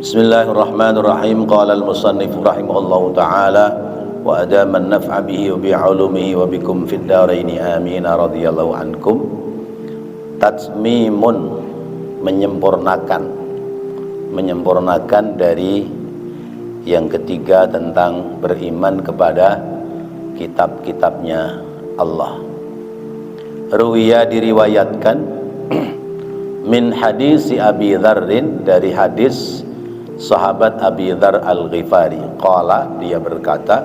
Bismillahirrahmanirrahim. Qala al-musannif rahimahullahu ta'ala wa adama an-naf'a bihi wa bi'ulumihi wa bikum fid dharaini amin radhiyallahu ankum. Tatmimun, menyempurnakan dari yang ketiga tentang beriman kepada kitab-kitabnya Allah. Ruwiya, diriwayatkan min hadisi Abi Dzarrin, dari hadis sahabat Abi Dzar Al-Ghifari. Qala, dia berkata,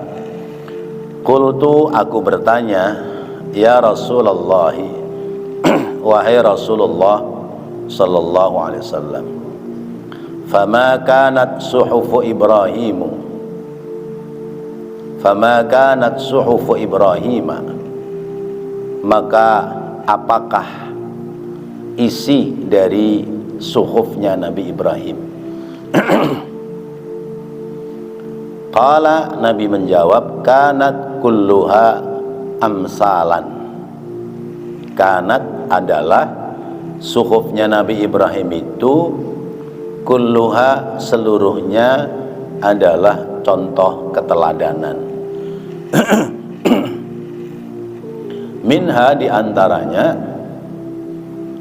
qultu, aku bertanya, ya Rasulullah, wahai Rasulullah sallallahu alaihi wasallam, fama kanat suhufu Ibrahim, maka apakah isi dari suhufnya Nabi Ibrahim? Qala, Nabi menjawab, kanat kulluha amsalan. Kanat adalah suhufnya Nabi Ibrahim itu, kulluha seluruhnya adalah contoh keteladanan. Minha, diantaranya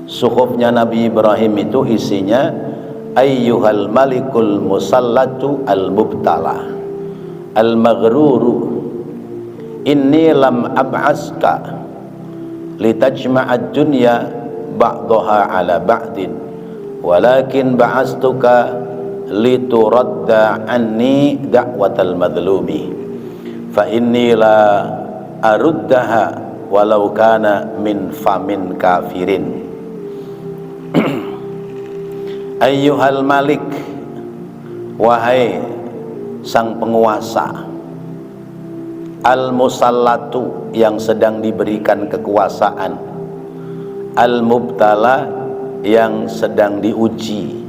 suhufnya Nabi Ibrahim itu isinya ayyuhal malikul musallatu al-mubtala al-maghruru inni lam ab'aska litajma'ad dunya ba'daha ala ba'din walakin ba'astuka lituradda anni da'watal madlumi fa inni la aruddaha walau kana min famin kafirin. Ayyuhal malik, wahai sang penguasa, al-musallatu, yang sedang diberikan kekuasaan, al-mubtala, yang sedang diuji,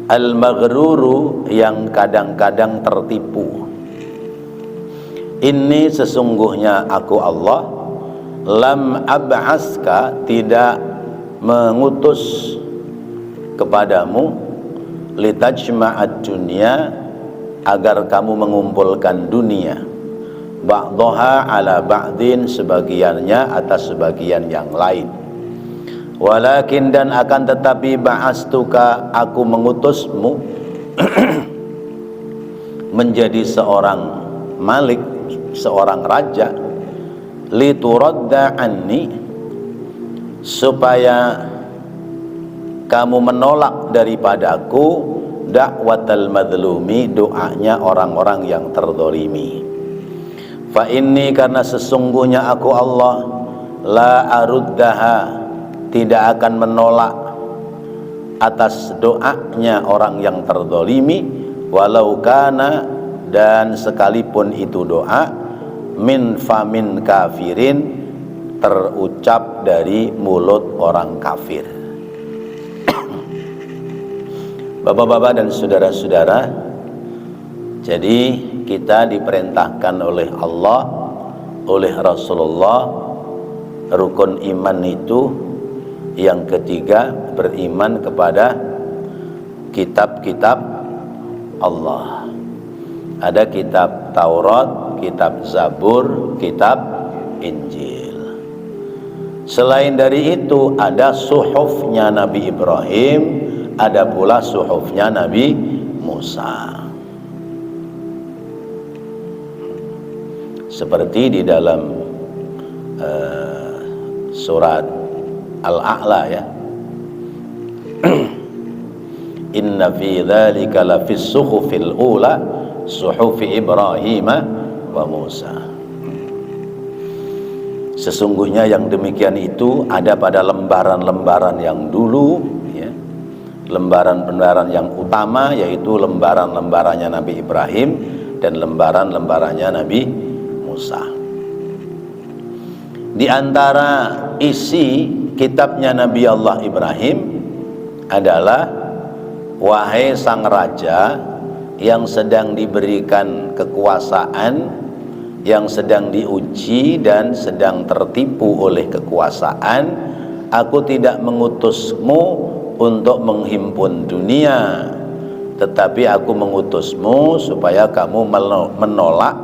al-maghruru, yang kadang-kadang tertipu. Ini sesungguhnya aku Allah, lam ab'aska, tidak mengutus kepadamu, litajma'ad dunya, agar kamu mengumpulkan dunia, ba'daha ala ba'din, sebagiannya atas sebagian yang lain. Walakin, dan akan tetapi, ba'astuka, aku mengutusmu menjadi seorang malik, seorang raja, lituradda anni, supaya kamu menolak daripadaku da'watal madlumi, doanya orang-orang yang terdolimi. Fa inni, karena sesungguhnya aku Allah, la aruddaha, tidak akan menolak atas doanya orang yang terdolimi, walau kana, dan sekalipun itu doa, min famin kafirin, terucap dari mulut orang kafir. Bapak-bapak dan saudara-saudara, jadi kita diperintahkan oleh Allah, oleh Rasulullah, rukun iman itu yang ketiga, beriman kepada kitab-kitab Allah. Ada kitab Taurat, kitab Zabur, kitab Injil. Selain dari itu ada suhufnya Nabi Ibrahim, ada pula suhufnya Nabi Musa. Seperti di dalam surat Al-A'la, ya. Inna fi dzalika lafis suhufil ula suhufi Ibrahim wa Musa. Sesungguhnya yang demikian itu ada pada lembaran-lembaran yang dulu, ya. Lembaran-lembaran yang utama, yaitu lembaran-lembarannya Nabi Ibrahim dan lembaran-lembarannya Nabi Musa. Di antara isi kitabnya Nabi Allah Ibrahim adalah, wahai sang raja yang sedang diberikan kekuasaan, yang sedang diuji dan sedang tertipu oleh kekuasaan, aku tidak mengutusmu untuk menghimpun dunia, tetapi aku mengutusmu supaya kamu menolak,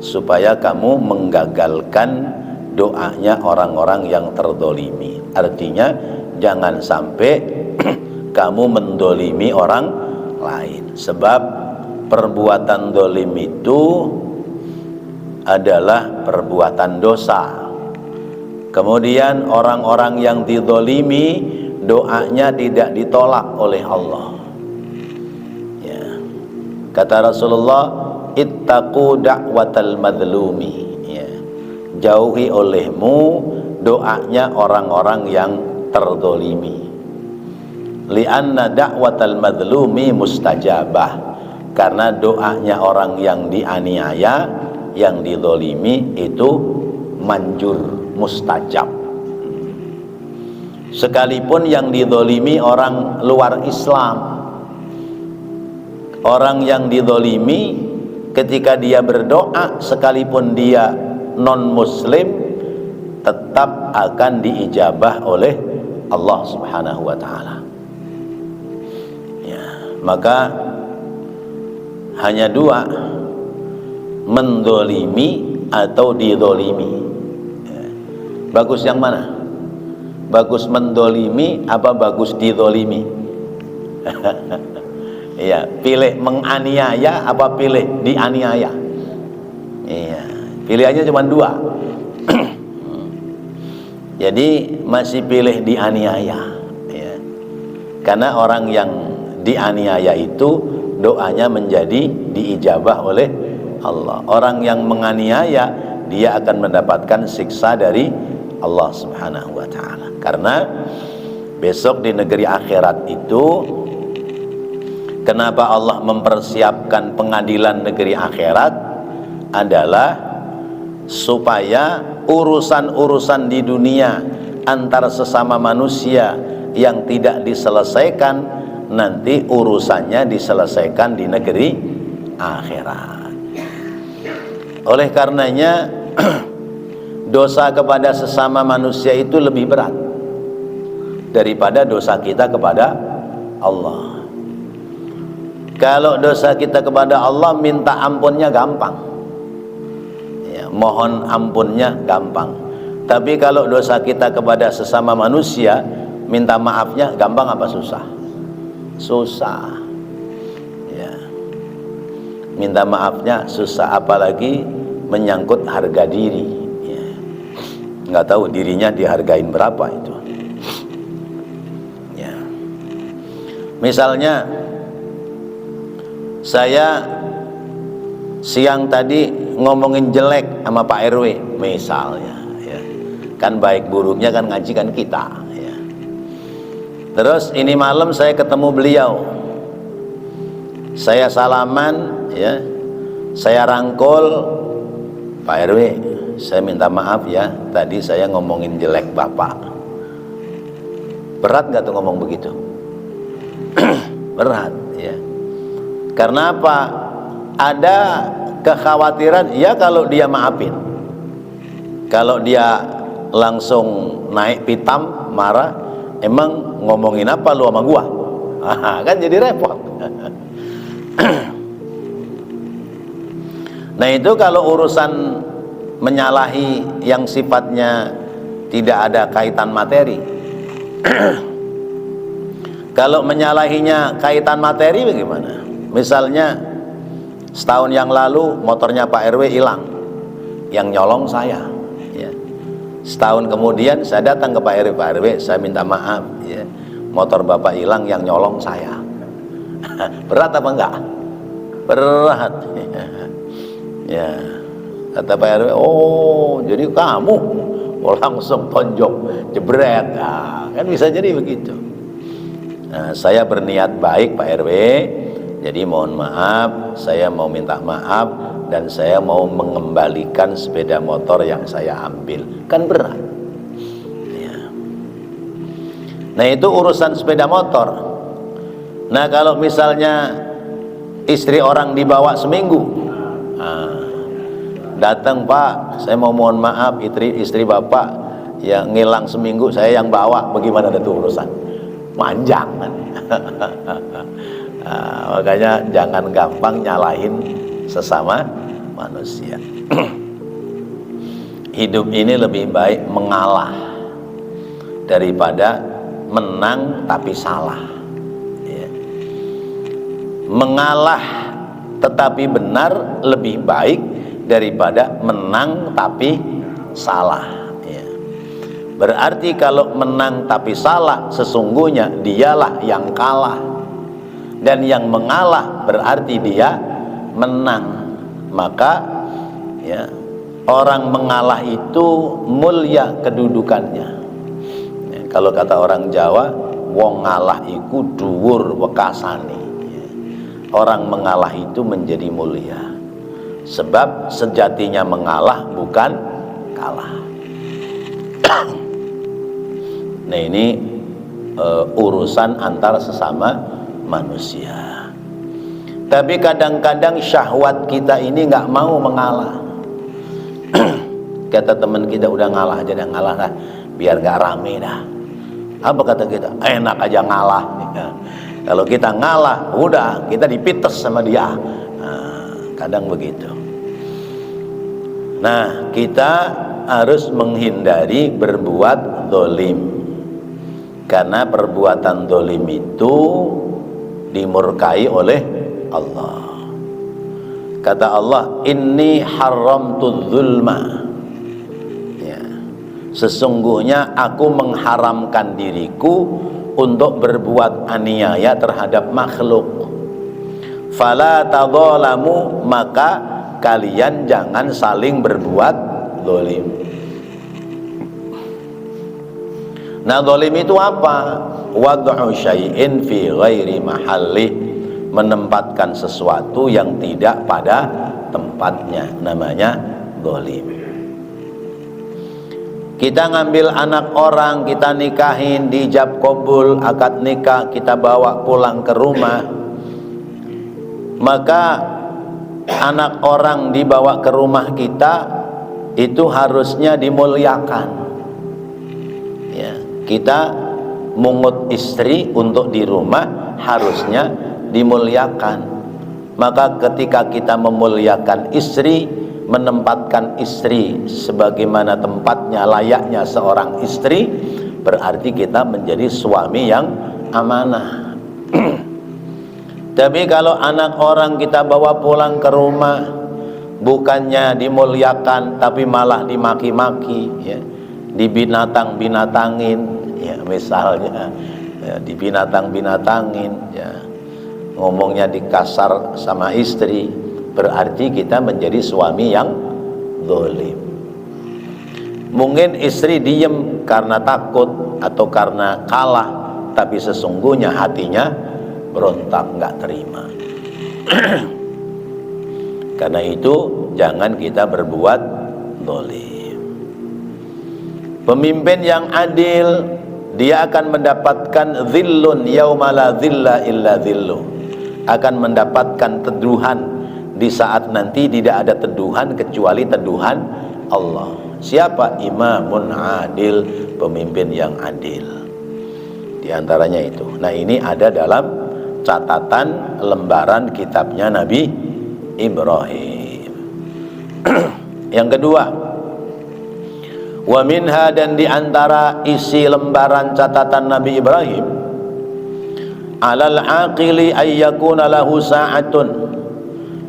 supaya kamu menggagalkan doanya orang-orang yang terdolimi. Artinya jangan sampai kamu mendolimi orang lain, sebab perbuatan dolim itu adalah perbuatan dosa. Kemudian orang-orang yang didolimi doanya tidak ditolak oleh Allah. Ya. Kata Rasulullah, ittaqu da'watal madlumi. Ya. Jauhi olehmu doanya orang-orang yang terdolimi. Lianna da'watal madlumi mustajabah. Karena doanya orang yang dianiaya, yang didolimi itu manjur, mustajab. Sekalipun yang didolimi orang luar Islam, orang yang didolimi ketika dia berdoa sekalipun dia non muslim tetap akan diijabah oleh Allah Subhanahu wa ta'ala. Ya, maka hanya dua, mendolimi atau didolimi. Ya. Bagus yang mana? Bagus mendolimi apa bagus didolimi? Iya, pilih menganiaya apa pilih dianiaya? Iya, pilihannya cuma dua. Jadi masih pilih dianiaya, ya. Karena orang yang dianiaya itu doanya menjadi diijabah oleh Allah. Orang yang menganiaya dia akan mendapatkan siksa dari Allah Subhanahu wa ta'ala. Karena besok di negeri akhirat itu, kenapa Allah mempersiapkan pengadilan negeri akhirat adalah supaya urusan-urusan di dunia antar sesama manusia yang tidak diselesaikan, nanti urusannya diselesaikan di negeri akhirat. Oleh karenanya dosa kepada sesama manusia itu lebih berat daripada dosa kita kepada Allah. Kalau dosa kita kepada Allah, minta ampunnya gampang, ya, mohon ampunnya gampang. Tapi kalau dosa kita kepada sesama manusia, minta maafnya gampang apa susah? Susah, ya. Minta maafnya susah, apalagi menyangkut harga diri. Nggak tahu dirinya dihargain berapa itu. Ya. Misalnya saya siang tadi ngomongin jelek sama Pak RW misalnya, ya. Kan baik buruknya kan ngaji kan kita, ya. Terus ini malam saya ketemu beliau, saya salaman, ya, saya rangkul, Pak RW, saya minta maaf ya, tadi saya ngomongin jelek Bapak. Berat gak tuh ngomong begitu? Berat, ya. Karena apa? Ada kekhawatiran, ya kalau dia maafin. Kalau dia langsung naik pitam, marah, emang ngomongin apa lu sama gua? Kan jadi repot. Nah itu kalau urusan menyalahi yang sifatnya tidak ada kaitan materi. Kalau menyalahinya kaitan materi bagaimana? Misalnya setahun yang lalu motornya Pak RW hilang, yang nyolong saya, ya. Setahun kemudian saya datang ke Pak RW, saya minta maaf, ya, motor Bapak hilang, yang nyolong saya. Berat apa enggak? Berat. Ya. Kata Pak RW, oh jadi kamu, oh langsung tonjok, jebret, nah, kan bisa jadi begitu. Nah, saya berniat baik Pak RW, jadi mohon maaf, saya mau minta maaf dan saya mau mengembalikan sepeda motor yang saya ambil, kan berat. Ya. Nah itu urusan sepeda motor. Nah kalau misalnya istri orang dibawa seminggu, nah, datang Pak, saya mau mohon maaf, istri Bapak yang ngilang seminggu, saya yang bawa, bagaimana itu urusan? Manjang kan? Makanya jangan gampang nyalahin sesama manusia. Hidup ini lebih baik mengalah daripada menang tapi salah, ya. Mengalah tetapi benar lebih baik daripada menang tapi salah, ya. Berarti kalau menang tapi salah, sesungguhnya dialah yang kalah, dan yang mengalah berarti dia menang. Maka ya, orang mengalah itu mulia kedudukannya, ya. Kalau kata orang Jawa, wong ngalah iku dhuwur wekasane, ya. Orang mengalah itu menjadi mulia, sebab sejatinya mengalah bukan kalah. Nah, ini urusan antar sesama manusia. Tapi kadang-kadang syahwat kita ini nggak mau mengalah. Kata teman kita, udah ngalah aja dah, ngalah dah, biar nggak rame dah. Apa kata kita? Enak aja ngalah. Ya. Kalau kita ngalah, udah kita dipites sama dia. Nah, kadang begitu. Nah, kita harus menghindari berbuat dolim, karena perbuatan dolim itu dimurkai oleh Allah. Kata Allah, inni haramtu dzulma, ya, sesungguhnya aku mengharamkan diriku untuk berbuat aniaya terhadap makhluk. Fala tadzalamu, maka kalian jangan saling berbuat dolim. Nah, dolim itu apa? Wad'u syai'in fi ghairi mahallih, menempatkan sesuatu yang tidak pada tempatnya, namanya dolim. Kita ngambil anak orang, kita nikahin, dijab kabul, akad nikah, kita bawa pulang ke rumah, maka anak orang dibawa ke rumah kita itu harusnya dimuliakan, ya. Kita mungut istri untuk di rumah harusnya dimuliakan. Maka ketika kita memuliakan istri, menempatkan istri sebagaimana tempatnya, layaknya seorang istri, berarti kita menjadi suami yang amanah. Tapi kalau anak orang kita bawa pulang ke rumah, bukannya dimuliakan tapi malah dimaki-maki, ya, dibinatang-binatangin, ya, misalnya, ya, dibinatang-binatangin, ya, ngomongnya dikasar sama istri, berarti kita menjadi suami yang zalim. Mungkin istri diem karena takut atau karena kalah, tapi sesungguhnya hatinya berontak, nggak terima. Karena itu jangan kita berbuat zalim. Pemimpin yang adil, dia akan mendapatkan zillun yauma la zilla illa zillu, akan mendapatkan teduhan di saat nanti tidak ada teduhan kecuali teduhan Allah. Siapa? Imamun adil, pemimpin yang adil. Di antaranya itu. Nah, ini ada dalam catatan lembaran kitabnya Nabi Ibrahim. Yang kedua, wa minha, dan diantara isi lembaran catatan Nabi Ibrahim, alal aqili ayyakuna lahu sa'atun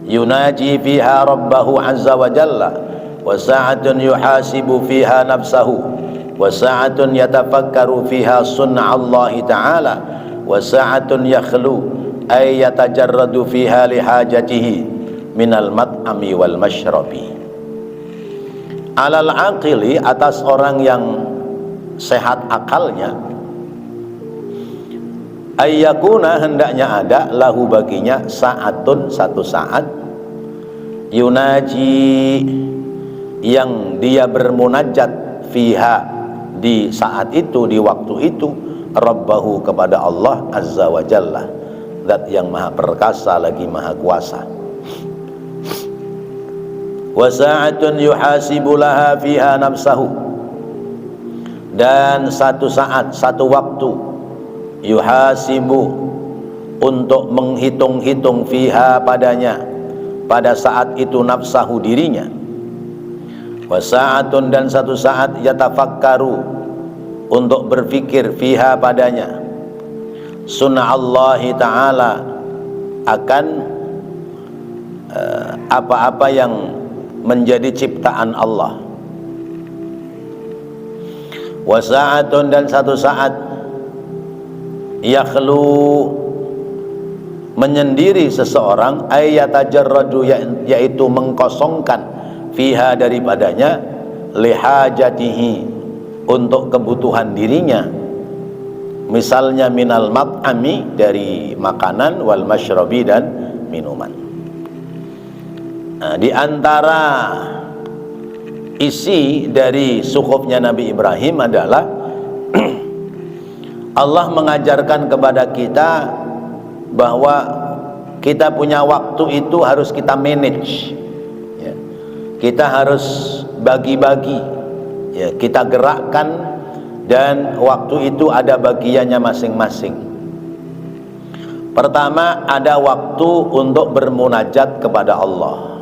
yunaji fiha rabbahu azza wa jalla, wa sa'atun yuhasibu fiha nafsahu, wa sa'atun yatafakkaru fiha sun'a Allah ta'ala, wa sa'atun yakhlu ay yatajarradu fiha lihajatihi minal mat'ami wal mashrabi. Alal aqili, atas orang yang sehat akalnya, ayyakuna, hendaknya ada, lahu baginya, sa'atun, satu saat, yunaji, yang dia bermunajat, fiha, di saat itu, di waktu itu, rabbahu, kepada Allah azza wa jalla, zat yang maha perkasa lagi maha kuasa. Wa sa'atun yuhasibu laha fiha nafsahu, dan satu saat, satu waktu, yuhasibu, untuk menghitung-hitung fiha padanya, pada saat itu nafsahu dirinya. Wa sa'atun, dan satu saat yatafakkaru, untuk berfikir fiha padanya, sunnah Allah Ta'ala, akan apa-apa yang menjadi ciptaan Allah. Wa sa'atun, dan satu saat yakhlu, menyendiri seseorang, ayatajarradu, yaitu mengkosongkan, fiha daripadanya, lihajatihi, untuk kebutuhan dirinya, misalnya minal mat'ami, dari makanan, wal masyrabi, dan minuman. Nah, di antara isi dari suhufnya Nabi Ibrahim adalah Allah mengajarkan kepada kita bahwa kita punya waktu itu harus kita manage, ya. Kita harus bagi-bagi, ya, kita gerakkan, dan waktu itu ada bagiannya masing-masing. Pertama, ada waktu untuk bermunajat kepada Allah.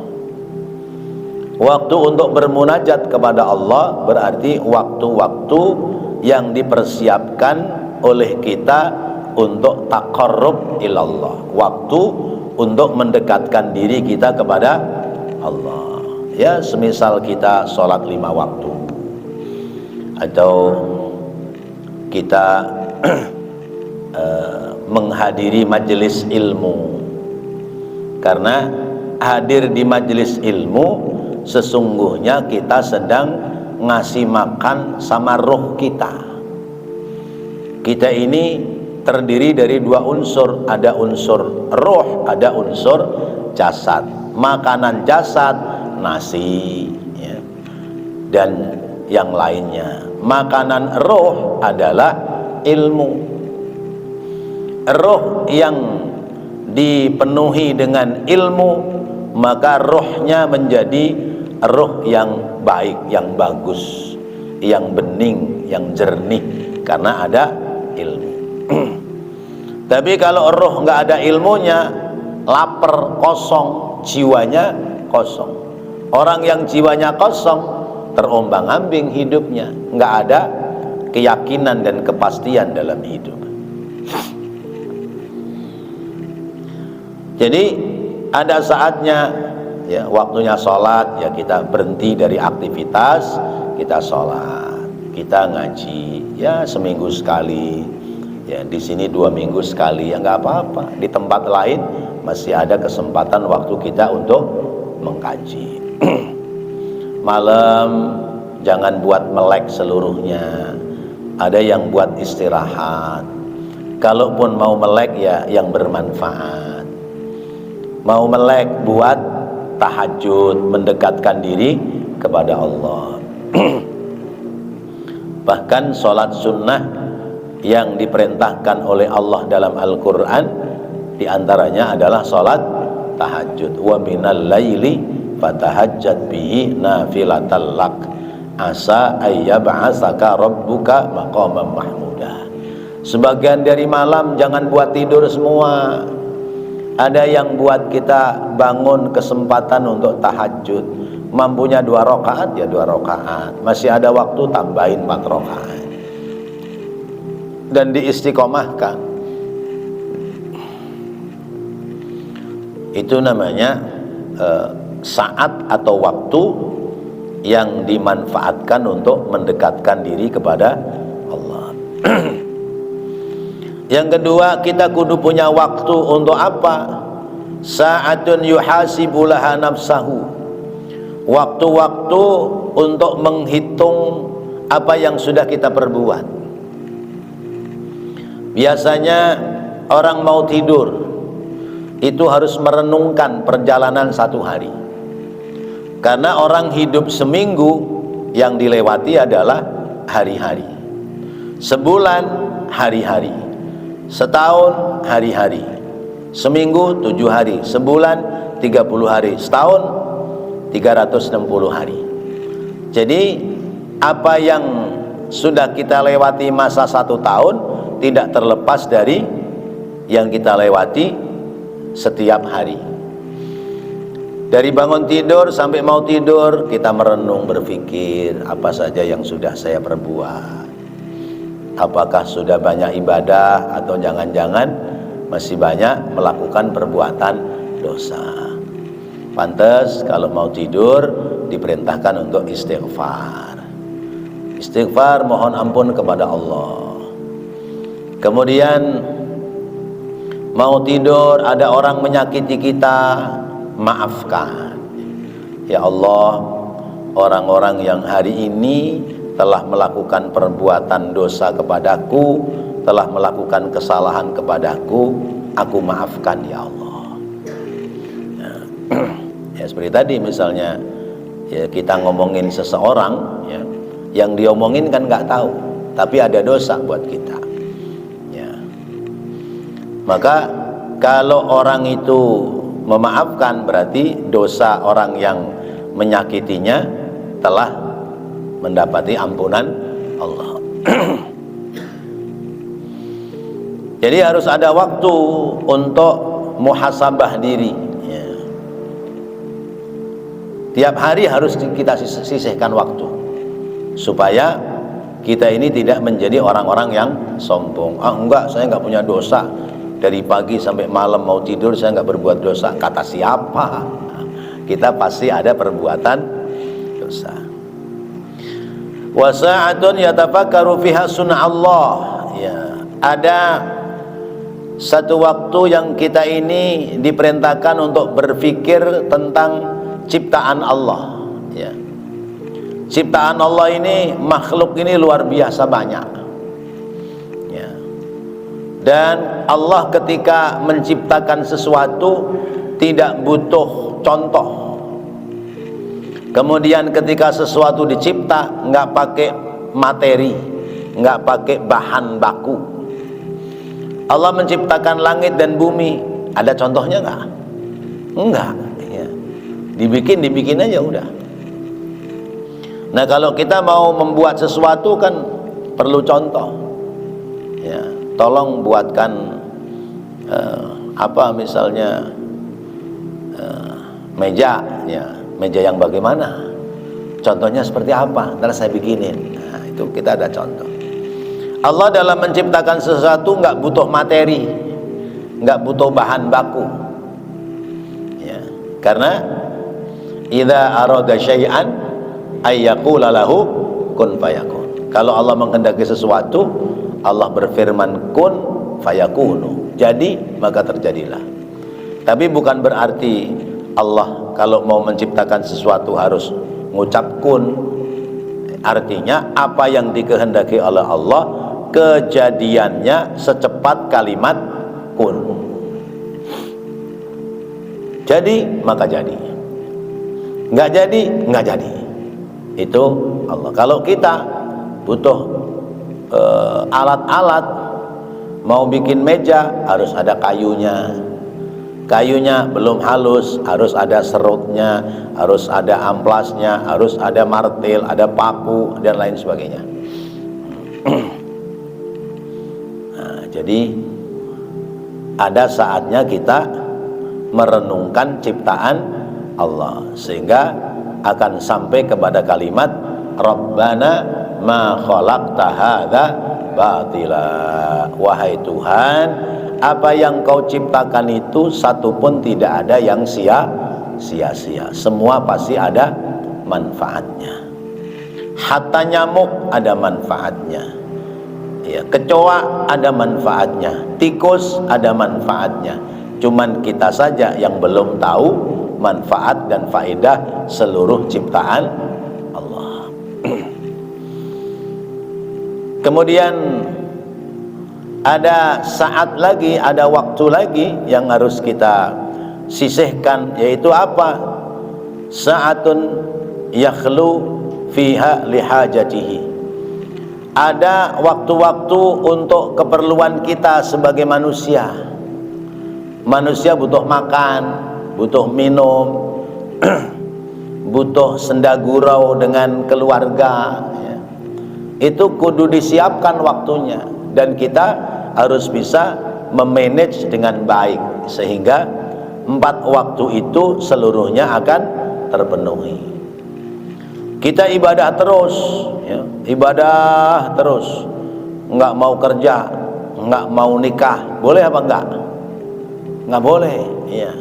Waktu untuk bermunajat kepada Allah berarti waktu-waktu yang dipersiapkan oleh kita untuk taqarrub ilallah, waktu untuk mendekatkan diri kita kepada Allah. Ya, semisal kita sholat 5 waktu, atau kita menghadiri majelis ilmu. Karena hadir di majelis ilmu sesungguhnya kita sedang ngasih makan sama roh kita. Kita ini terdiri dari 2 unsur, ada unsur roh, ada unsur jasad. Makanan jasad, nasi, ya, dan yang lainnya. Makanan roh adalah ilmu. Roh yang dipenuhi dengan ilmu, maka rohnya menjadi roh yang baik, yang bagus, yang bening, yang jernih, karena ada ilmu. Tapi kalau roh nggak ada ilmunya, lapar, kosong, jiwanya kosong. Orang yang jiwanya kosong, terombang-ambing hidupnya, nggak ada keyakinan dan kepastian dalam hidup. Jadi ada saatnya, ya, waktunya sholat, ya kita berhenti dari aktivitas, kita sholat, kita ngaji, ya seminggu sekali. Ya, di sini 2 minggu sekali, ya nggak apa-apa. Di tempat lain masih ada kesempatan waktu kita untuk mengkaji. Malam jangan buat melek seluruhnya. Ada yang buat istirahat. Kalaupun mau melek, ya yang bermanfaat. Mau melek buat tahajud, mendekatkan diri kepada Allah. Bahkan sholat sunnah yang diperintahkan oleh Allah dalam Al-Quran diantaranya adalah sholat tahajud. Wa minal laili fatahajjad bihi nafilatal lak asa ayyab'asaka rabbuka maqaman mahmuda. Sebagian dari malam jangan buat tidur semua. Ada yang buat kita bangun kesempatan untuk tahajud. Mampunya 2 rakaat, ya 2 rakaat. Masih ada waktu, tambahin 4 rakaat. Dan diistiqomahkan. Itu namanya saat atau waktu yang dimanfaatkan untuk mendekatkan diri kepada Allah. Yang kedua, kita kudu punya waktu untuk apa? Sa'atun yuhasibu laha nafsahu, waktu-waktu untuk menghitung apa yang sudah kita perbuat. Biasanya orang mau tidur itu harus merenungkan perjalanan 1 hari. Karena orang hidup seminggu, yang dilewati adalah hari-hari. Sebulan hari-hari, setahun hari-hari, seminggu 7 hari, sebulan 30 hari, setahun 360 hari. Jadi apa yang sudah kita lewati masa 1 tahun tidak terlepas dari yang kita lewati setiap hari. Dari bangun tidur sampai mau tidur, kita merenung, berpikir apa saja yang sudah saya perbuat. Apakah sudah banyak ibadah atau jangan-jangan masih banyak melakukan perbuatan dosa. Pantas kalau mau tidur diperintahkan untuk istighfar. Istighfar, mohon ampun kepada Allah. Kemudian mau tidur, ada orang menyakiti kita, maafkan. Ya Allah, orang-orang yang hari ini telah melakukan perbuatan dosa kepadaku, telah melakukan kesalahan kepadaku, aku maafkan ya Allah. Nah, ya seperti tadi misalnya, ya kita ngomongin seseorang, ya, yang diomongin kan nggak tahu, tapi ada dosa buat kita. Ya. Maka kalau orang itu memaafkan, berarti dosa orang yang menyakitinya telah mendapati ampunan Allah. Jadi harus ada waktu untuk muhasabah diri, ya. Tiap hari harus kita sisihkan waktu supaya kita ini tidak menjadi orang-orang yang sombong. Ah enggak, saya enggak punya dosa, dari pagi sampai malam mau tidur saya enggak berbuat dosa. Kata siapa? Kita pasti ada perbuatan dosa. Wa sa'atun yatafakkaru fiha sunna Allah, ya. Ada satu waktu yang kita ini diperintahkan untuk berpikir tentang ciptaan Allah, ya. Ciptaan Allah ini, makhluk ini luar biasa banyak, ya. Dan Allah ketika menciptakan sesuatu tidak butuh contoh. Kemudian ketika sesuatu dicipta nggak pakai materi, nggak pakai bahan baku. Allah menciptakan langit dan bumi, ada contohnya nggak? Enggak, ya. Dibikin aja udah. Nah kalau kita mau membuat sesuatu kan perlu contoh, ya. Tolong buatkan apa misalnya meja, ya. Meja yang bagaimana? Contohnya seperti apa? Ntar saya bikinin. Nah, itu kita ada contoh. Allah dalam menciptakan sesuatu nggak butuh materi, nggak butuh bahan baku, ya. Karena idza arada syai'an ayyaqula lahu kun fayakun. Kalau Allah menghendaki sesuatu, Allah berfirman kun fayakunu, jadi maka terjadilah. Tapi bukan berarti Allah kalau mau menciptakan sesuatu harus ngucap kun. Artinya apa yang dikehendaki oleh Allah, kejadiannya secepat kalimat kun. Jadi maka jadi, nggak jadi nggak jadi. Itu Allah. Kalau kita butuh alat-alat, mau bikin meja harus ada kayunya. Kayunya belum halus, harus ada serutnya, harus ada amplasnya, harus ada martil, ada paku, dan lain sebagainya. Nah, jadi ada saatnya kita merenungkan ciptaan Allah, sehingga akan sampai kepada kalimat Rabbana ma khalaqta hadza batila. Wahai Tuhan, apa yang kau ciptakan itu satu pun tidak ada yang sia-sia. Semua pasti ada manfaatnya. Hatta nyamuk ada manfaatnya, ya, kecoa ada manfaatnya, tikus ada manfaatnya. Cuman kita saja yang belum tahu manfaat dan faedah seluruh ciptaan Allah. Kemudian ada saat lagi, ada waktu lagi yang harus kita sisihkan, yaitu apa? Sa'atun yakhlu fiha lihajatihi. Ada waktu-waktu untuk keperluan kita sebagai manusia. Manusia butuh makan, butuh minum, butuh senda gurau dengan keluarga, ya. Itu kudu disiapkan waktunya, dan kita harus bisa memanage dengan baik sehingga 4 waktu itu seluruhnya akan terpenuhi. Kita ibadah terus, ya, ibadah terus, nggak mau kerja, nggak mau nikah, boleh apa enggak? Nggak boleh, ya.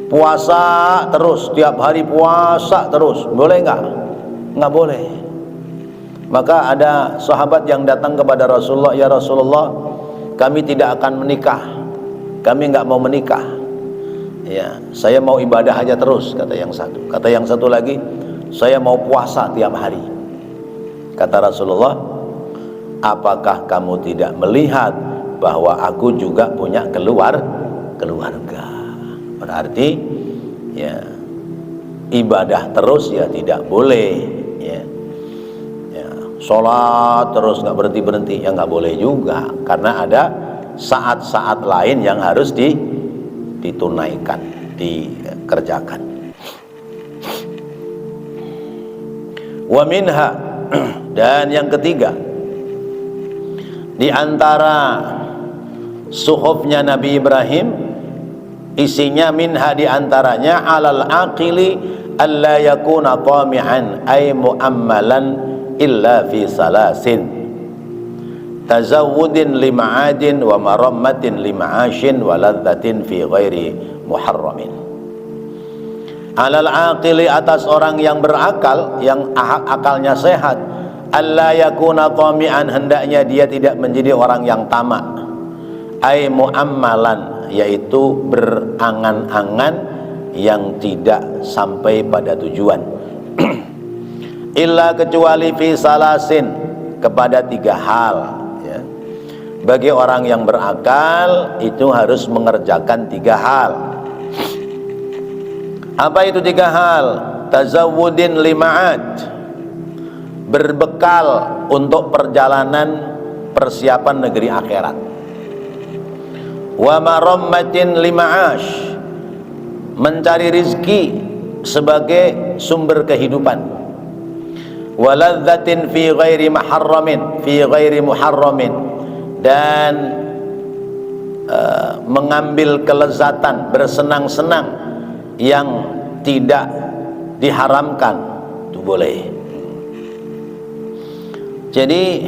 Puasa terus, tiap hari puasa terus, boleh nggak? Nggak boleh. Maka ada sahabat yang datang kepada Rasulullah, ya Rasulullah, kami tidak akan menikah, kami nggak mau menikah, ya, saya mau ibadah aja terus, kata yang satu. Kata yang satu lagi, saya mau puasa tiap hari. Kata Rasulullah, apakah kamu tidak melihat bahwa aku juga punya keluarga? Berarti ya ibadah terus ya tidak boleh, ya. Ya, sholat terus nggak berhenti ya nggak boleh juga, karena ada saat-saat lain yang harus ditunaikan, dikerjakan. Wa minha, dan yang ketiga di antara suhufnya Nabi Ibrahim, isinya minha di antaranya alal aqili alla yakuna tami'an ay muammalan illa fi salasin tazawudin lima'adin wa marammatin lima'ashin wa ladzatin fi ghairi muharramin. Alal aqili, atas orang yang berakal, yang akalnya sehat, alla yakuna tami'an, hendaknya dia tidak menjadi orang yang tamak, ay muammalan, yaitu berangan-angan yang tidak sampai pada tujuan. Illa, kecuali fi salasin, kepada 3 hal, ya. Bagi orang yang berakal itu harus mengerjakan 3 hal. Apa itu 3 hal? Tazawudin lima'ad, berbekal untuk perjalanan persiapan negeri akhirat. Wa marammatin lima'ash, mencari rizki sebagai sumber kehidupan. Wa ladzatin fi ghairi muharramin, dan mengambil kelezatan, bersenang-senang yang tidak diharamkan, itu boleh. Jadi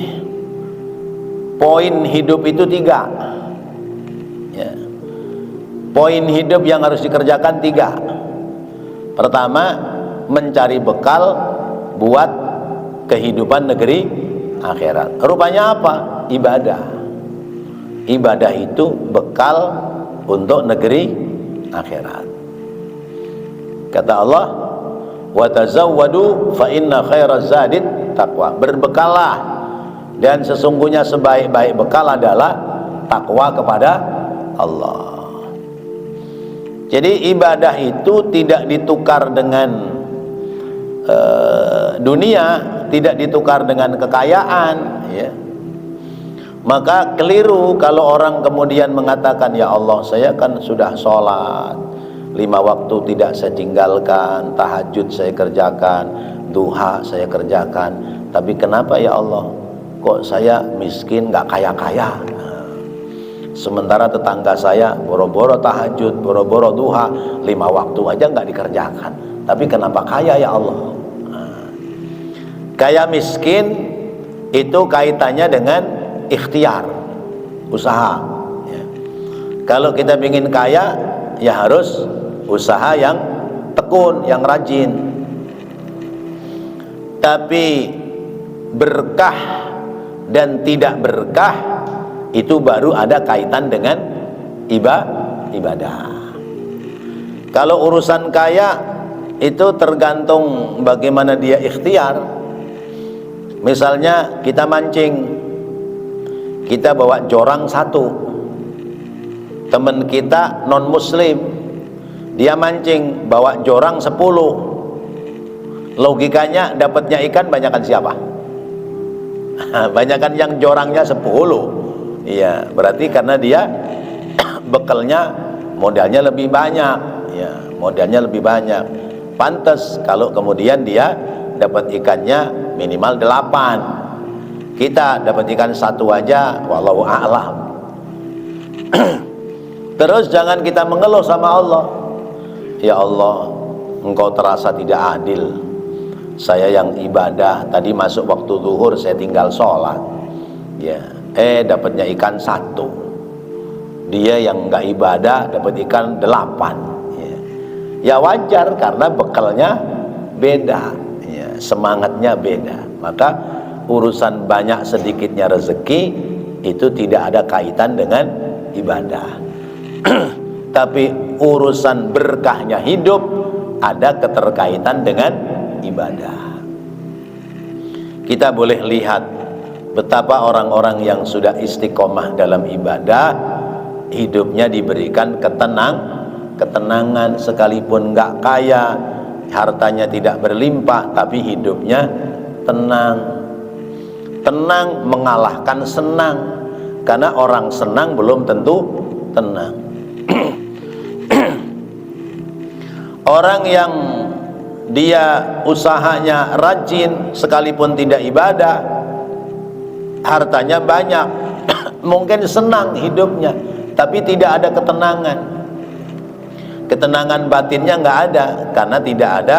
poin hidup itu 3, ya. Poin hidup yang harus dikerjakan 3. Pertama, mencari bekal buat kehidupan negeri akhirat. Rupanya apa? Ibadah. Ibadah itu bekal untuk negeri akhirat. Kata Allah, wa tazawwadu fa inna khairaz zadit taqwa, berbekallah, dan sesungguhnya sebaik-baik bekal adalah takwa kepada Allah. Jadi ibadah itu tidak ditukar dengan dunia, tidak ditukar dengan kekayaan, ya. Maka keliru kalau orang kemudian mengatakan, ya Allah, saya kan sudah sholat 5 waktu tidak saya tinggalkan, tahajud saya kerjakan, duha saya kerjakan, tapi kenapa ya Allah kok saya miskin, gak kaya-kaya, sementara tetangga saya boro-boro tahajud, boro-boro duha, 5 waktu aja gak dikerjakan, tapi kenapa kaya ya Allah? Kaya miskin itu kaitannya dengan ikhtiar, usaha, ya. Kalau kita ingin kaya, ya harus usaha yang tekun, yang rajin. Tapi berkah dan tidak berkah itu baru ada kaitan dengan ibadah. Kalau urusan kaya itu tergantung bagaimana dia ikhtiar. Misalnya kita mancing, kita bawa jorang 1, teman kita non muslim, dia mancing bawa jorang 10, logikanya dapatnya ikan banyakan siapa? Banyakan yang jorangnya 10. Iya, berarti karena dia bekalnya, modalnya lebih banyak, ya, modalnya lebih banyak. Pantas kalau kemudian dia dapat ikannya minimal 8, kita dapat ikan 1 aja, wallahu a'lam. Terus jangan kita mengeluh sama Allah. Ya Allah, Engkau terasa tidak adil. Saya yang ibadah, tadi masuk waktu zuhur saya tinggal sholat, ya, dapatnya ikan 1. Dia yang nggak ibadah dapat ikan 8. Ya wajar, karena bekalnya beda, ya, semangatnya beda. Maka urusan banyak sedikitnya rezeki itu tidak ada kaitan dengan ibadah. Tapi urusan berkahnya hidup ada keterkaitan dengan ibadah. Kita boleh lihat betapa orang-orang yang sudah istiqomah dalam ibadah, hidupnya diberikan ketenangan, sekalipun nggak kaya, hartanya tidak berlimpah, tapi hidupnya tenang mengalahkan senang, karena orang senang belum tentu tenang. Orang yang dia usahanya rajin sekalipun tidak ibadah, hartanya banyak, mungkin senang hidupnya, tapi tidak ada ketenangan. Ketenangan batinnya nggak ada, karena tidak ada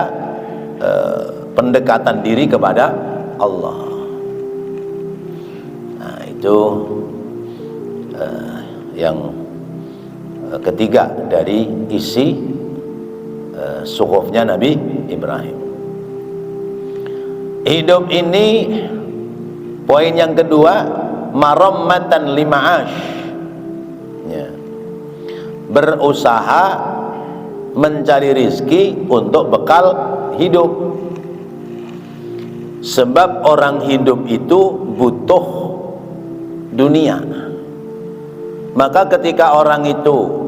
pendekatan diri kepada Allah. Nah, itu yang ketiga dari isi suhufnya Nabi Ibrahim. Hidup ini, poin yang kedua, marammatan lima'ash, ya, berusaha mencari rizki untuk bekal hidup. Sebab orang hidup itu butuh dunia. Maka ketika orang itu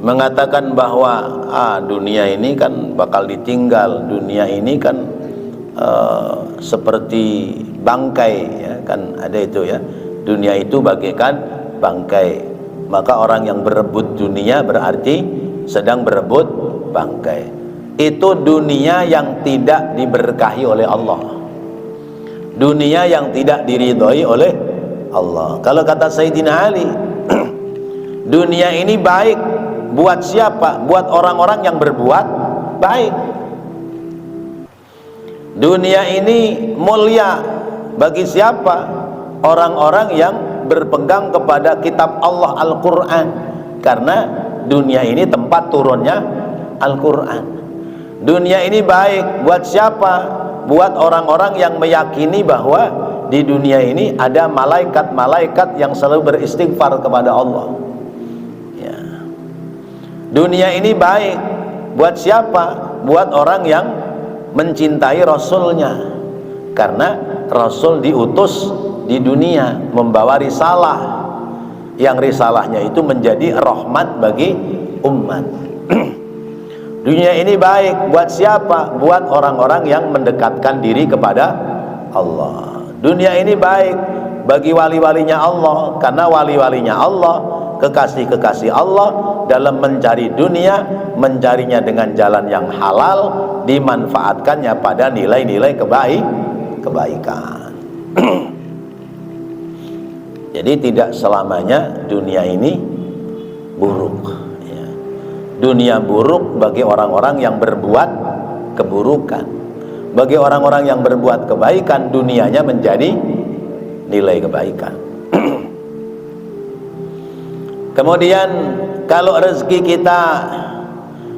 mengatakan bahwa dunia ini kan bakal ditinggal, dunia ini kan seperti bangkai, ya kan, ada itu ya, dunia itu bagaikan bangkai, maka orang yang berebut dunia berarti sedang berebut bangkai. Itu dunia yang tidak diberkahi oleh Allah, dunia yang tidak diridhoi oleh Allah. Kalau kata Sayyidina Ali, dunia ini baik buat siapa? Buat orang-orang yang berbuat baik. Dunia ini mulia bagi siapa? Orang-orang yang berpegang kepada kitab Allah Al-Quran, karena dunia ini tempat turunnya Al-Quran. Dunia ini baik buat siapa? Buat orang-orang yang meyakini bahwa di dunia ini ada malaikat-malaikat yang selalu beristighfar kepada Allah. Dunia ini baik buat siapa? Buat orang yang mencintai Rasulnya, karena Rasul diutus di dunia membawa risalah, yang risalahnya itu menjadi rahmat bagi umat. Dunia ini baik buat siapa? Buat orang-orang yang mendekatkan diri kepada Allah. Dunia ini baik bagi wali-walinya Allah, karena wali-walinya Allah, kekasih-kekasih Allah, dalam mencari dunia, mencarinya dengan jalan yang halal, dimanfaatkannya pada nilai-nilai kebaikan. Jadi tidak selamanya dunia ini buruk, ya. Dunia buruk bagi orang-orang yang berbuat keburukan. Bagi orang-orang yang berbuat kebaikan, dunianya menjadi nilai kebaikan. Kemudian kalau rezeki kita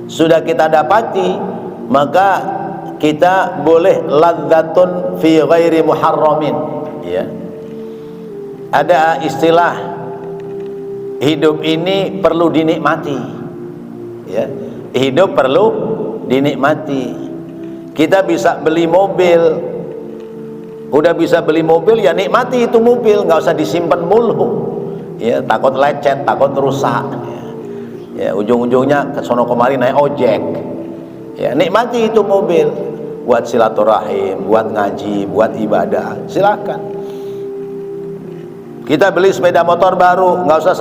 sudah kita dapati, maka kita boleh ladzatun fi ghairi muharramin, ya. Ada istilah hidup ini perlu dinikmati, ya. Hidup perlu dinikmati. Kita bisa beli mobil, udah bisa beli mobil, ya nikmati itu mobil, nggak usah disimpan mulu, ya, takut lecet, takut rusak, ya, ujung-ujungnya ke sono kemari naik ojek, ya, nikmati itu mobil buat silaturahim, buat ngaji, buat ibadah, silakan. Kita beli sepeda motor baru, nggak usah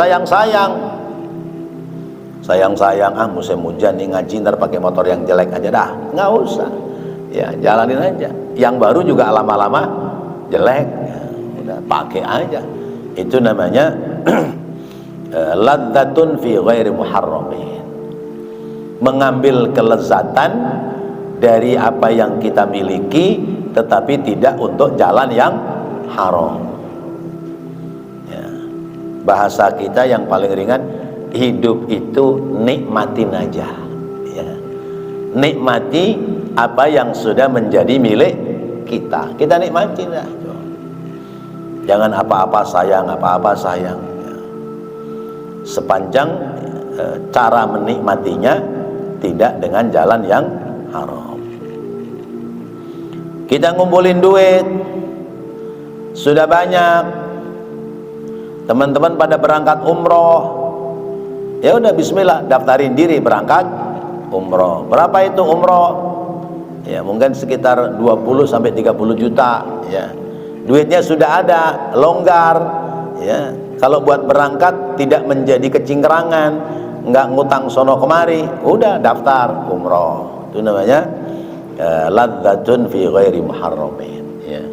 sayang-sayang, musim hujan nih ngaji, ntar pakai motor yang jelek aja dah, nggak usah, ya, jalanin aja. Yang baru juga lama-lama jelek, ya, udah pakai aja. Itu namanya ladzatun fi ghairi muharramin, mengambil kelezatan dari apa yang kita miliki tetapi tidak untuk jalan yang haram. Ya. Bahasa kita yang paling ringan, hidup itu nikmatin aja, ya. Nikmati apa yang sudah menjadi milik kita, kita nikmatin lah. Jangan apa-apa sayang, apa-apa sayang, ya. Sepanjang cara menikmatinya tidak dengan jalan yang haram. Kita ngumpulin duit sudah banyak, teman-teman pada berangkat umroh, ya udah bismillah, daftarin diri berangkat umroh. Berapa itu umroh? Ya mungkin sekitar 20 sampai 30 juta, ya. Duitnya sudah ada, longgar, ya. Kalau buat berangkat tidak menjadi kecingkrangan, nggak ngutang sono kemari, udah daftar umroh. Itu namanya ladzatun fi ghairi muharramin, ya.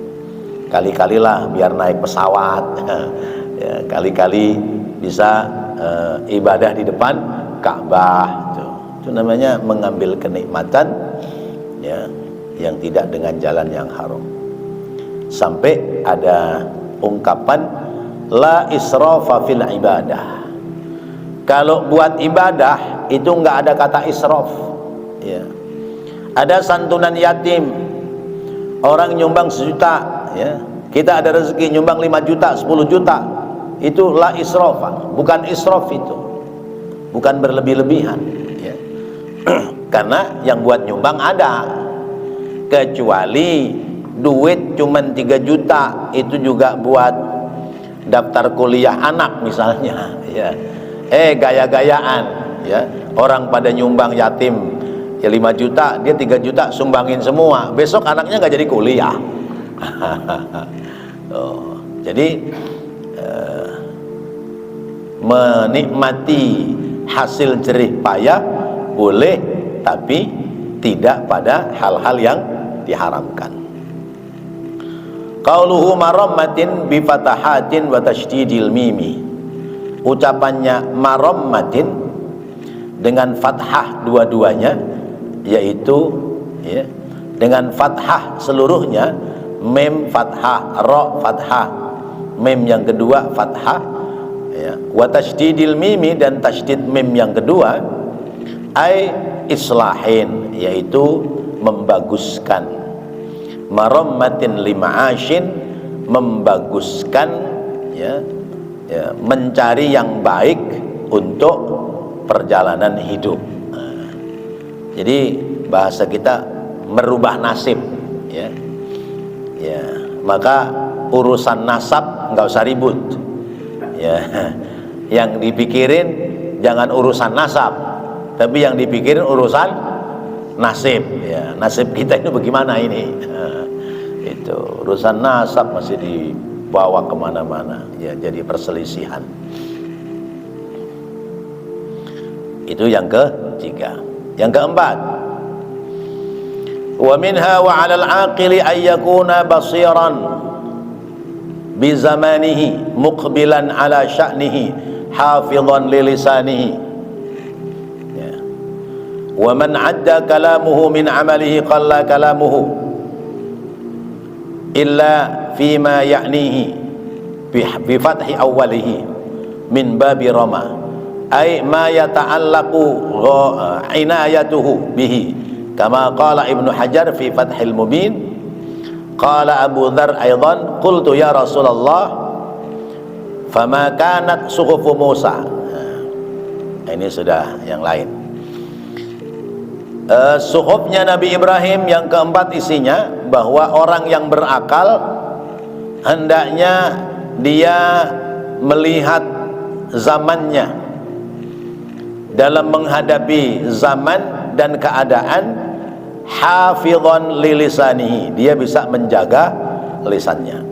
Kali-kalilah biar naik pesawat, ya, kali-kali bisa ibadah di depan Ka'bah. Itu namanya mengambil kenikmatan, ya, yang tidak dengan jalan yang haram. Sampai ada ungkapan la israfa fil ibadah. Kalau buat ibadah itu nggak ada kata israf, ya. Ada santunan yatim, orang nyumbang 1 juta, ya. Kita ada rezeki nyumbang 5 juta, 10 juta, itu la israfa, bukan israf, itu bukan berlebih-lebihan, ya. Karena yang buat nyumbang ada, kecuali duit cuman 3 juta itu juga buat daftar kuliah anak misalnya, ya. Gaya-gayaan, ya. Orang pada nyumbang yatim ya 5 juta, dia 3 juta sumbangin semua, besok anaknya nggak jadi kuliah. Jadi menikmati hasil jerih payah boleh, tapi tidak pada hal-hal yang diharamkan. Qauluhu marammatin bi fatahatin wa tasydidil mimi. Ucapannya marammatin dengan fathah dua-duanya, yaitu, ya, dengan fathah seluruhnya, mim fathah, ra fathah, mim yang kedua fathah, ya, wa tasydidil mimi, dan tasydid mim yang kedua, ai islahin, yaitu membaguskan, marammatin lima'ashin, membaguskan, ya, ya, mencari yang baik untuk perjalanan hidup. Jadi bahasa kita merubah nasib, ya, ya. Maka urusan nasab nggak usah ribut, ya. Yang dipikirin jangan urusan nasab, tapi yang dipikirin urusan nasib, ya. Nasib kita itu bagaimana ini? Itu urusan nasab masih dibawa kemana-mana, ya, jadi perselisihan. Itu yang ketiga. Yang keempat, wa minha wa 'alal 'aqili ay yakuna basiran bi zamanihi muqbilan 'ala sya'nihi hafizan li lisanihi, ya. Wa man 'adda kalamuhu min 'amalihi qalla kalamuhu illa fima ya'nihi bi fathi awwalihi min babi rama, ay ma yata'allaqu inayatuhu bihi, kama qala Ibnu Hajar fi Fathil Mubin. Qala Abu Dzar aidan, qultu ya Rasulullah fama kanat suhufu Musa. Ini sudah yang lain. Suhufnya Nabi Ibrahim yang keempat isinya bahwa orang yang berakal hendaknya dia melihat zamannya dalam menghadapi zaman dan keadaan, hafizan li lisanihi, dia bisa menjaga lisannya.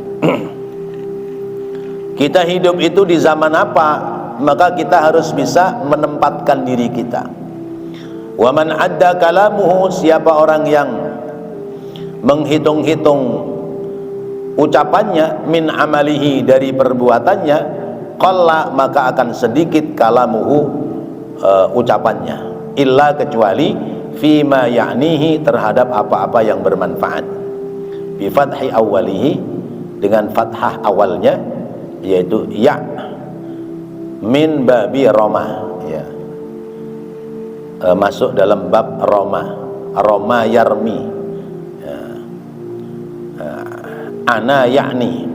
Kita hidup itu di zaman apa? Maka kita harus bisa menempatkan diri kita. Wa man adda kalamuhu, siapa orang yang menghitung-hitung ucapannya, min amalihi, dari perbuatannya, qalla, maka akan sedikit kalamuhu, ucapannya, illa, kecuali fima ya'nihi, terhadap apa-apa yang bermanfaat, bi fathi awwalihi, dengan fathah awalnya, yaitu ya, min babi roma, ya, masuk dalam bab roma, roma yarmi, ya. Ana yakni,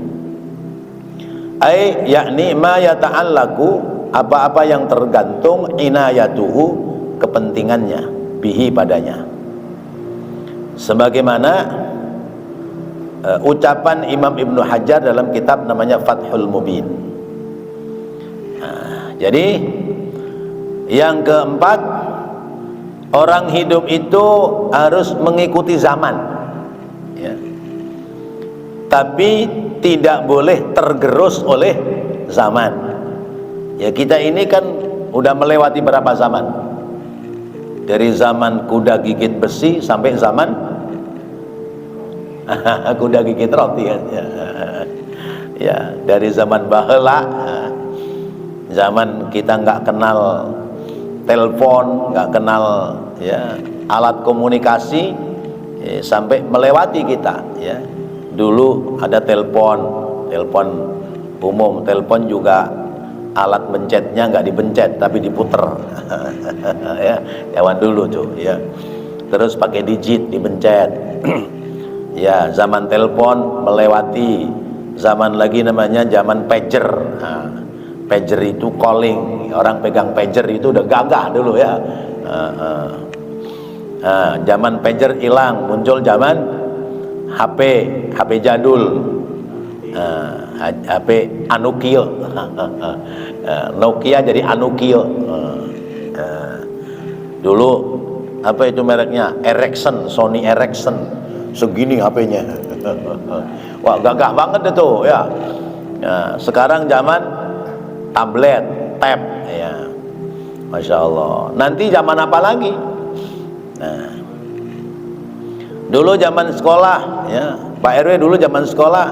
ay yakni ma yata'allaku, apa-apa yang tergantung, inayatuhu, kepentingannya, bihi, padanya. Sebagaimana ucapan Imam Ibnu Hajar dalam kitab namanya Fathul Mubin. Jadi yang keempat, orang hidup itu harus mengikuti zaman, ya, tapi tidak boleh tergerus oleh zaman. Ya, kita ini kan udah melewati berapa zaman, dari zaman kuda gigit besi sampai zaman kuda gigit roti, ya. Ya, dari zaman baheula, zaman kita nggak kenal telepon, nggak kenal, ya, alat komunikasi, ya, sampai melewati kita, ya. Dulu ada telepon umum, telepon juga alat mencetnya nggak dipencet tapi diputer. Ya, zaman dulu tuh, ya. Terus pakai digit dipencet. Ya, zaman telepon melewati zaman lagi namanya zaman pager. Nah, pager itu calling, orang pegang pager itu udah gagah dulu, ya. Zaman pager hilang, muncul zaman HP jadul, HP Anukil, Nokia jadi Anukil. Dulu apa itu mereknya, Ericsson, Sony Ericsson, segini HP-nya. Wah, gagah banget itu, ya. Sekarang zaman tablet, tab, ya. Masya Allah. Nanti zaman apa lagi? Nah, dulu zaman sekolah, ya, Pak RW dulu zaman sekolah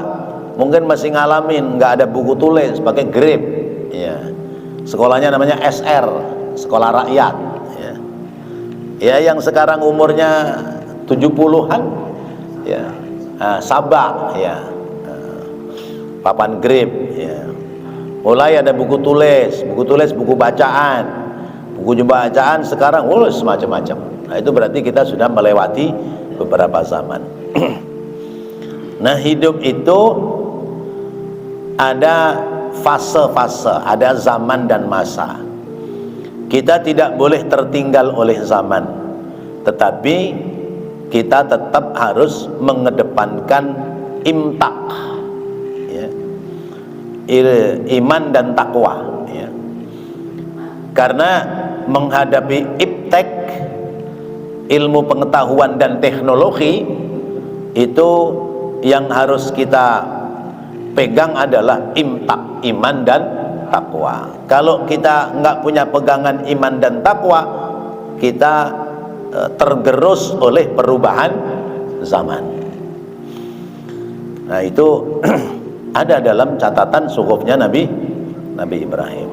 mungkin masih ngalamin nggak ada buku tulis, pakai grip, ya. Sekolahnya namanya SR, sekolah rakyat, ya. Ya, yang sekarang umurnya 70-an, ya, sabak, ya, papan grip, ya. Mulai ada buku tulis, buku bacaan, buku bacaan sekarang semacam-macam. Nah, itu berarti kita sudah melewati beberapa zaman. Nah, hidup itu ada fase-fase, ada zaman dan masa. Kita tidak boleh tertinggal oleh zaman, tetapi kita tetap harus mengedepankan imtak, ya, iman dan takwa, ya. Karena menghadapi iptek, ilmu pengetahuan dan teknologi, itu yang harus kita pegang adalah imtak, iman dan takwa. Kalau kita nggak punya pegangan iman dan takwa, kita tergerus oleh perubahan zaman. Nah, itu ada dalam catatan suhufnya Nabi Ibrahim.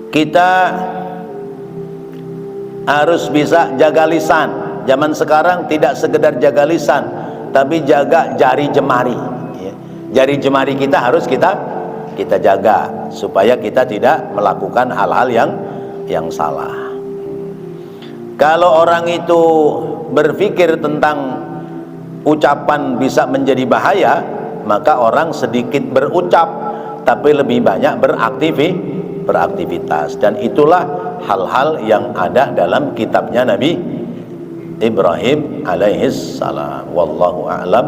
Kita harus bisa jaga lisan. Zaman sekarang tidak sekedar jaga lisan, tapi jaga jari jemari, ya. Jari jemari kita harus kita jaga supaya kita tidak melakukan hal-hal yang salah. Kalau orang itu berpikir tentang ucapan bisa menjadi bahaya, maka orang sedikit berucap tapi lebih banyak beraktivitas. Dan itulah hal-hal yang ada dalam kitabnya Nabi Ibrahim alaihis salam. Wallahu a'lam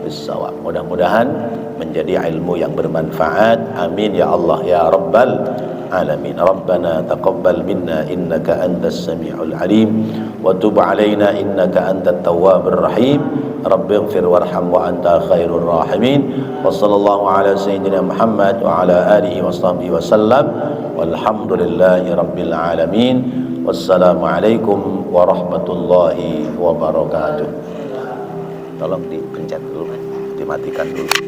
bissawab. Mudah-mudahan menjadi ilmu yang bermanfaat. Amin ya Allah ya rabbal alamin. Rabbana taqabbal minna innaka antas samiul alim wa tub alaina innaka antat tawwabur rahim. Rabbighfir warham wa anta khairur rahimin. Wa sallallahu ala sayyidina Muhammad wa ala alihi wa sahbihi wa sallam. Walhamdulillahi rabbil alamin. Wassalamualaikum warahmatullahi wabarakatuh. Tolong dipencet dulu, dimatikan dulu.